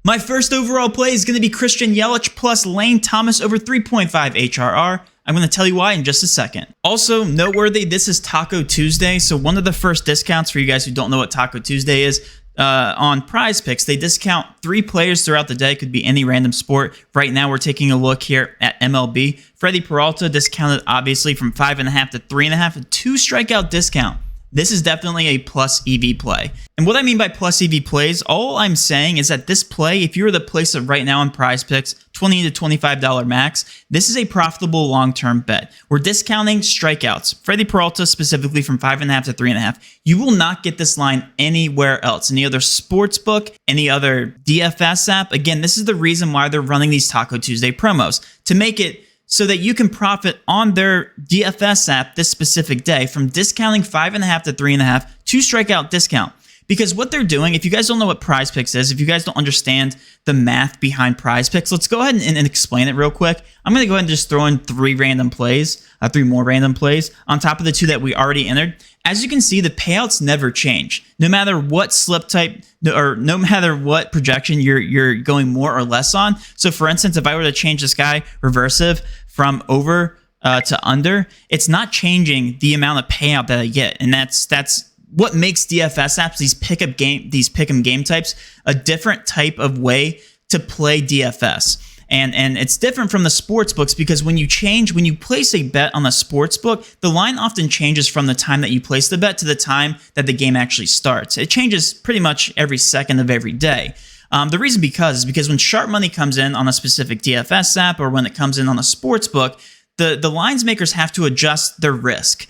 My first overall play is going to be Christian Yelich plus Lane Thomas over 3.5 HRR. I'm going to tell you why in just a second. Also noteworthy, this is Taco Tuesday, so one of the first discounts for you guys who don't know what Taco Tuesday is, on PrizePicks, they discount 3 players throughout the day. Could be any random sport. Right now, we're taking a look here at MLB. Freddie Peralta discounted obviously from 5.5 to 3.5, a 2 strikeout discount. This is definitely a plus EV play. And what I mean by plus EV plays, all I'm saying is that this play, if you were to place it right now on PrizePicks, $20 to $25 max, this is a profitable long-term bet. We're discounting strikeouts. Freddie Peralta specifically from 5.5 to 3.5. You will not get this line anywhere else. Any other sports book, any other DFS app. Again, this is the reason why they're running these Taco Tuesday promos, to make it so that you can profit on their DFS app this specific day from discounting 5.5 to 3.5, 2 strikeout discount. Because what they're doing, if you guys don't know what PrizePicks is, if you guys don't understand the math behind PrizePicks, let's go ahead and explain it real quick. I'm going to go ahead and just throw in 3 more random plays on top of the 2 that we already entered. As you can see, the payouts never change. No matter what slip type or no matter what projection you're going more or less on. So for instance, if I were to change this guy reversive from over to under, it's not changing the amount of payout that I get. And that's what makes DFS apps, these pick'em game types, a different type of way to play DFS. And it's different from the sports books because when you place a bet on a sports book, the line often changes from the time that you place the bet to the time that the game actually starts. It changes pretty much every second of every day. The reason is because when sharp money comes in on a specific DFS app or when it comes in on a sports book, the lines makers have to adjust their risk,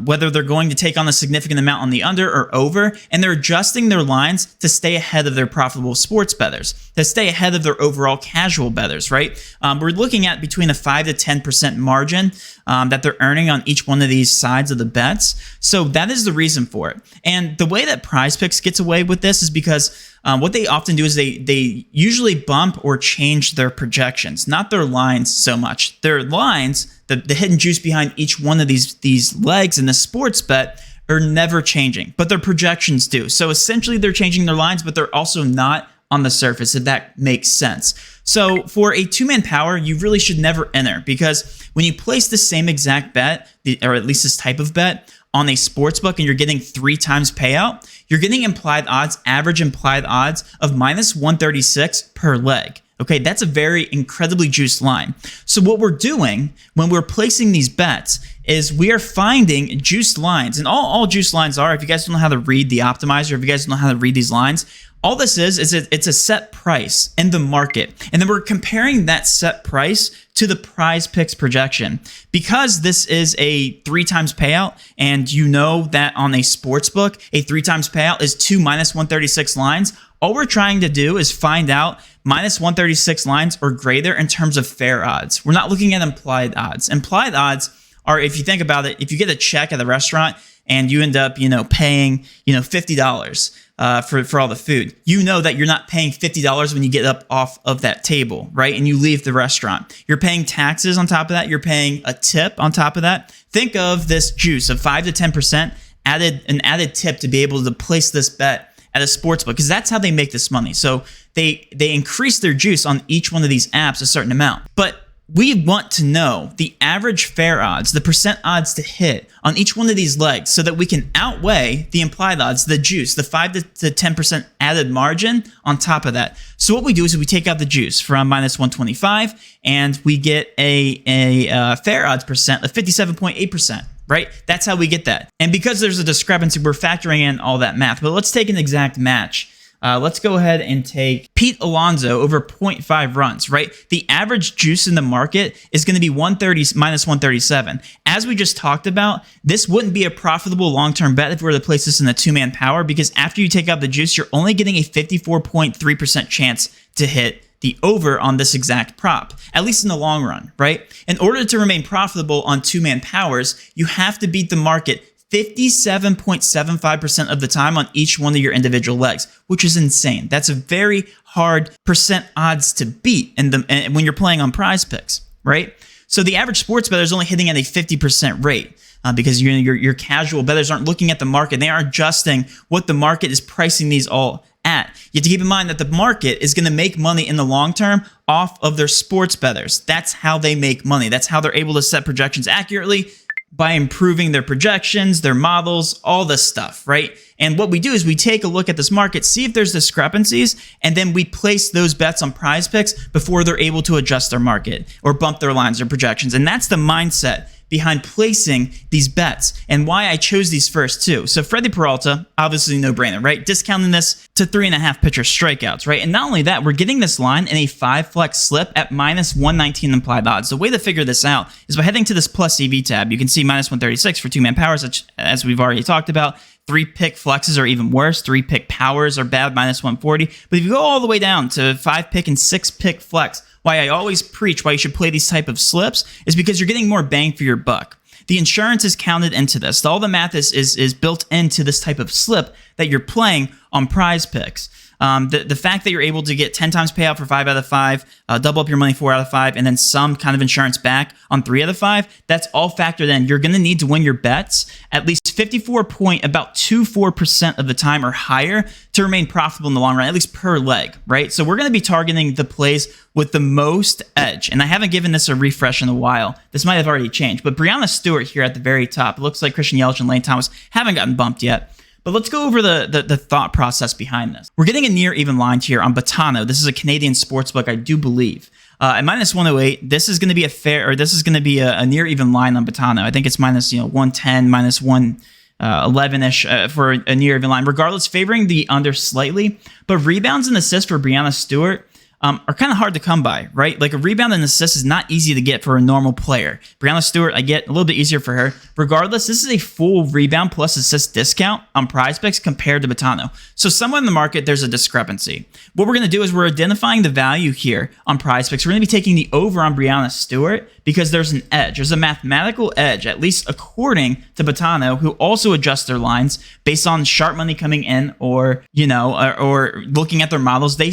whether they're going to take on a significant amount on the under or over, and they're adjusting their lines to stay ahead of their profitable sports bettors, to stay ahead of their overall casual bettors, right? We're looking at between a 5 to 10% margin that they're earning on each one of these sides of the bets. So that is the reason for it. And the way that PrizePicks gets away with this is because what they often do is they usually bump or change their projections, not their lines so much. Their lines, the hidden juice behind each one of these legs in the sports bet are never changing, but their projections do. So essentially they're changing their lines, but they're also not on the surface, if that makes sense. So for a 2-man power, you really should never enter because when you place the same exact bet, or at least this type of bet, on a sports book and you're getting 3 times payout, you're getting average implied odds of minus 136 per leg. Okay, that's a very incredibly juiced line. So what we're doing when we're placing these bets is we are finding juiced lines. And all juiced lines are, if you guys don't know how to read the optimizer, if you guys don't know how to read these lines, all this is it's a set price in the market. And then we're comparing that set price to the PrizePicks projection. Because this is a 3 times payout, and you know that on a sports book, a 3 times payout is 2 minus 136 lines. All we're trying to do is find out minus 136 lines or greater in terms of fair odds. We're not looking at implied odds. Implied odds are, if you think about it, if you get a check at a restaurant and you end up, paying, $50 for all the food, you know that you're not paying $50 when you get up off of that table, right? And you leave the restaurant. You're paying taxes on top of that. You're paying a tip on top of that. Think of this juice of 5 to 10% an added tip to be able to place this bet at a sports book, because that's how they make this money. So they increase their juice on each one of these apps a certain amount. But we want to know the average fair odds, the percent odds to hit on each one of these legs so that we can outweigh the implied odds, the juice, the 5 to 10% added margin on top of that. So what we do is we take out the juice from minus 125 and we get a fair odds percent of 57.8%. Right? That's how we get that. And because there's a discrepancy, we're factoring in all that math. But let's take an exact match. Let's go ahead and take Pete Alonso over 0.5 runs, right? The average juice in the market is going to be minus 137. As we just talked about, this wouldn't be a profitable long-term bet if we were to place this in a 2-man power, because after you take out the juice, you're only getting a 54.3% chance to hit the over on this exact prop, at least in the long run, right? In order to remain profitable on 2-man powers, you have to beat the market 57.75% of the time on each one of your individual legs, which is insane. That's a very hard percent odds to beat when you're playing on PrizePicks, right? So the average sports bettor is only hitting at a 50% rate. Because your casual bettors aren't looking at the market. They are adjusting what the market is pricing these all at. You have to keep in mind that the market is going to make money in the long term off of their sports bettors. That's how they make money. That's how they're able to set projections accurately, by improving their projections, their models, all this stuff, right? And what we do is we take a look at this market, see if there's discrepancies, and then we place those bets on PrizePicks before they're able to adjust their market or bump their lines or projections. And that's the mindset behind placing these bets and why I chose these first two. So Freddie Peralta, obviously no brainer, right? Discounting this to 3.5 pitcher strikeouts, right? And not only that, we're getting this line in a 5 flex slip at minus 119 implied odds. The way to figure this out is by heading to this plus EV tab. You can see minus 136 for 2-man powers, as we've already talked about. 3-pick flexes are even worse. 3-pick powers are bad, minus 140. But if you go all the way down to 5-pick and 6-pick flex, why I always preach why you should play these type of slips is because you're getting more bang for your buck. The insurance is counted into this. All the math is built into this type of slip that you're playing on PrizePicks. The fact that you're able to get 10 times payout for 5 out of 5, double up your money 4 out of 5, and then some kind of insurance back on 3 out of 5, that's all factored in. You're going to need to win your bets at least 54% of the time or higher to remain profitable in the long run, at least per leg, right? So we're going to be targeting the plays with the most edge. And I haven't given this a refresh in a while. This might have already changed. But Breanna Stewart here at the very top. It looks like Christian Yelich and Lane Thomas haven't gotten bumped yet. But let's go over the thought process behind this. We're getting a near even line here on Betano. This is a Canadian sportsbook, I do believe. At minus 108, this is going to be a near even line on Betano. I think it's minus 110, minus 111-ish for a near even line. Regardless, favoring the under slightly. But rebounds and assists for Breanna Stewart are kind of hard to come by, right? Like a rebound and assist is not easy to get for a normal player. Breanna Stewart, I get a little bit easier for her. Regardless, this is a full rebound plus assist discount on PrizePicks compared to Betano. So somewhere in the market, there's a discrepancy. What we're going to do is we're identifying the value here on PrizePicks. We're going to be taking the over on Breanna Stewart because there's an edge. There's a mathematical edge, at least according to Betano, who also adjusts their lines based on sharp money coming in or looking at their models. They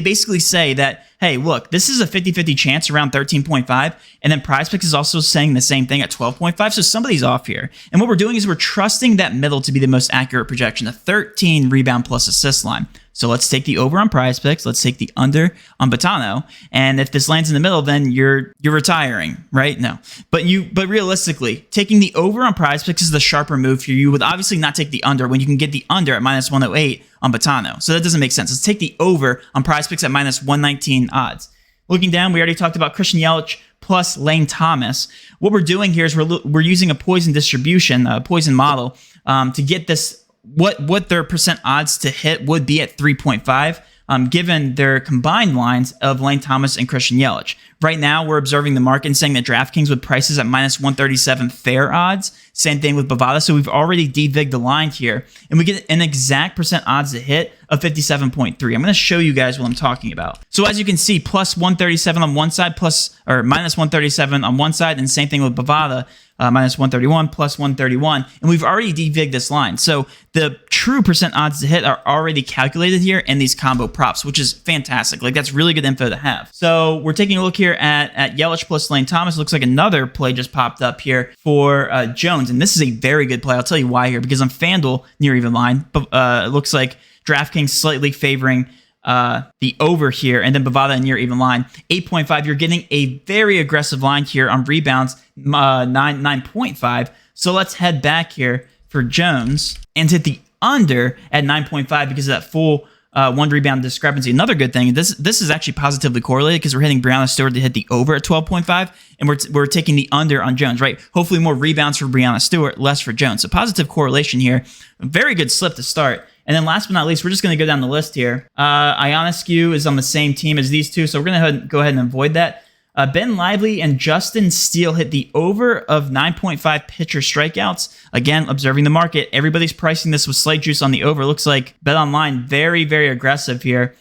basically say that, hey, look, this is a 50-50 chance around 13.5, and then PrizePicks is also saying the same thing at 12.5, so somebody's off here. And what we're doing is we're trusting that middle to be the most accurate projection, a 13 rebound plus assist line. So let's take the over on PrizePicks, let's take the under on Betano, and if this lands in the middle, then you're retiring, right? No. But realistically, taking the over on PrizePicks is the sharper move here. You would obviously not take the under when you can get the under at minus 108 on Betano. So that doesn't make sense. Let's take the over on PrizePicks at minus 119 odds. Looking down, we already talked about Christian Yelich plus Lane Thomas. What we're doing here is we're using a poison distribution, a poison model, to get this what their percent odds to hit would be at 3.5. Given their combined lines of Lane Thomas and Christian Yelich. Right now, we're observing the market and saying that DraftKings with prices at minus 137 fair odds. Same thing with Bovada. So we've already de-vigged the line here. And we get an exact percent odds to hit of 57.3. I'm going to show you guys what I'm talking about. So as you can see, plus 137 on one side, minus 137 on one side, and same thing with Bovada. Minus 131, plus 131, and we've already de-vigged this line. So the true percent odds to hit are already calculated here in these combo props, which is fantastic. Like, that's really good info to have. So we're taking a look here at Yelich plus Lane Thomas. Looks like another play just popped up here for Jones, and this is a very good play. I'll tell you why here, because on FanDuel, near even line, it looks like DraftKings slightly favoring the over here, and then Bovada near even line 8.5. You're getting a very aggressive line here on rebounds, 9.5. So let's head back here for Jones and hit the under at 9.5 because of that full one rebound discrepancy. Another good thing, this is actually positively correlated because we're hitting Breanna Stewart to hit the over at 12.5, and we're taking the under on Jones, right? Hopefully more rebounds for Breanna Stewart, less for Jones. So positive correlation here. A very good slip to start. And then last but not least, we're just going to go down the list here. Ionescu is on the same team as these two, so we're going to go ahead and avoid that. Ben Lively and Justin Steele hit the over of 9.5 pitcher strikeouts. Again, observing the market, everybody's pricing this with slight juice on the over. Looks like BetOnline very, very aggressive here.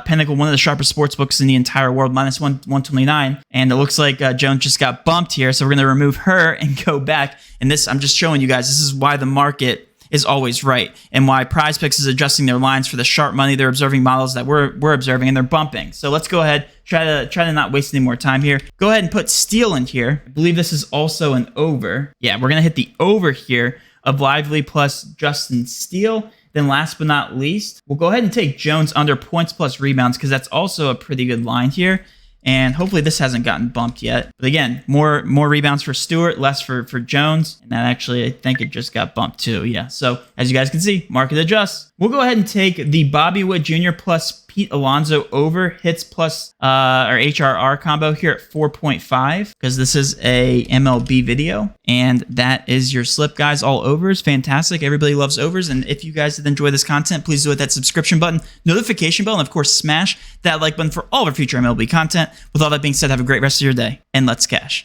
Pinnacle, one of the sharpest sports books in the entire world, minus 129. And it looks like Jones just got bumped here, so we're going to remove her and go back. And this, I'm just showing you guys, this is why the market is always right, and why PrizePicks is adjusting their lines for the sharp money. They're observing models that we're observing, and they're bumping. So let's go ahead, try to not waste any more time here. Go ahead and put Steele in here. I believe this is also an over. Yeah, we're gonna hit the over here of Lively plus Justin Steele. Then last but not least, we'll go ahead and take Jones under points plus rebounds because that's also a pretty good line here. And hopefully this hasn't gotten bumped yet. But again, more rebounds for Stewart, less for Jones. And that actually, I think it just got bumped too. Yeah. So as you guys can see, market adjusts. We'll go ahead and take the Bobby Witt Jr. plus Pete Alonso over hits plus or HRR combo here at 4.5 because this is a MLB video. And that is your slip, guys. All overs. Fantastic. Everybody loves overs. And if you guys did enjoy this content, please do hit that subscription button, notification bell, and of course, smash that like button for all of our future MLB content. With all that being said, have a great rest of your day and let's cash.